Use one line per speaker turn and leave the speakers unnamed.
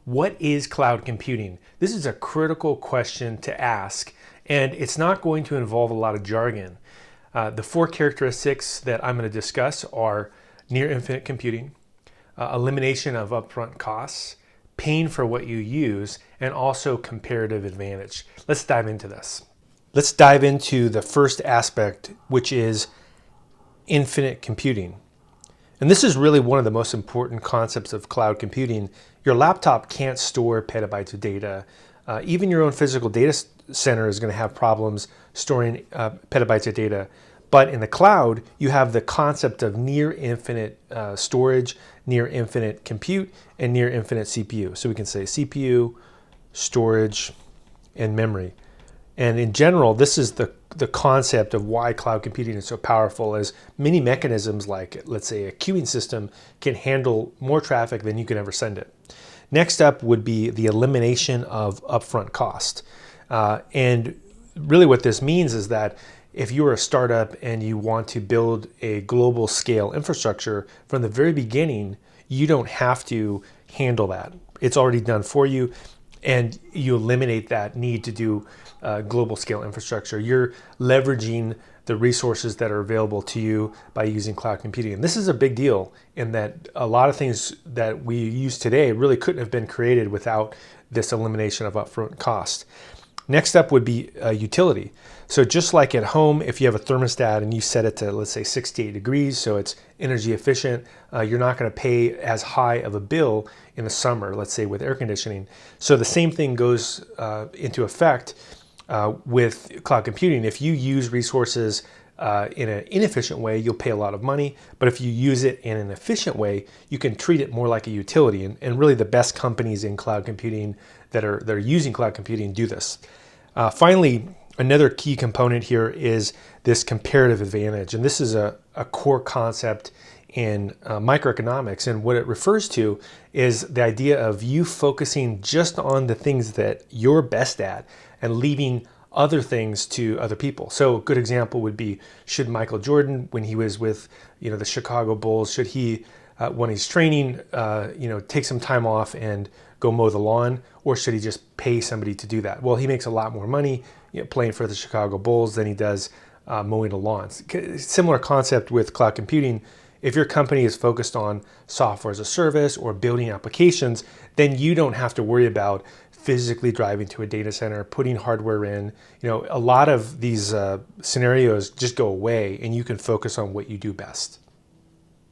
What is cloud computing? This is a critical question to ask, and it's not going to involve a lot of jargon. The four characteristics that I'm going to discuss are near infinite computing, elimination of upfront costs, paying for what you use, and also comparative advantage. Let's dive into this. Let's dive into the first aspect, which is infinite computing. And this is really one of the most important concepts of cloud computing. Your laptop can't store petabytes of data. Even your own physical data center is going to have problems storing petabytes of data. But in the cloud, you have the concept of near infinite storage, near infinite compute, and near infinite CPU. So we can say CPU, storage, and memory. And in general, this is the concept of why cloud computing is so powerful, as many mechanisms like, let's say, a queuing system can handle more traffic than you can ever send it. Next up would be the elimination of upfront cost. And really what this means is that if you're a startup and you want to build a global scale infrastructure, from the very beginning, you don't have to handle that. It's already done for you, and you eliminate that need to do global scale infrastructure. You're leveraging the resources that are available to you by using cloud computing. And this is a big deal in that a lot of things that we use today really couldn't have been created without this elimination of upfront cost. Next up would be utility. So just like at home, if you have a thermostat and you set it to, let's say, 68 degrees, so it's energy efficient, you're not going to pay as high of a bill in the summer, let's say with air conditioning. So the same thing goes into effect with cloud computing. If you use resources in an inefficient way, you'll pay a lot of money. But if you use it in an efficient way, you can treat it more like a utility. And really the best companies in cloud computing that are using cloud computing do this. Finally, another key component here is this comparative advantage. And this is a core concept in microeconomics. And what it refers to is the idea of you focusing just on the things that you're best at and leaving other things to other people. So a good example would be, should Michael Jordan, when he was with the Chicago Bulls, should he, when he's training, take some time off and go mow the lawn, or should he just pay somebody to do that? Well, he makes a lot more money playing for the Chicago Bulls than he does mowing the lawns. Similar concept with cloud computing. If your company is focused on software as a service or building applications, then you don't have to worry about physically driving to a data center, putting hardware in. A lot of these scenarios just go away, and you can focus on what you do best.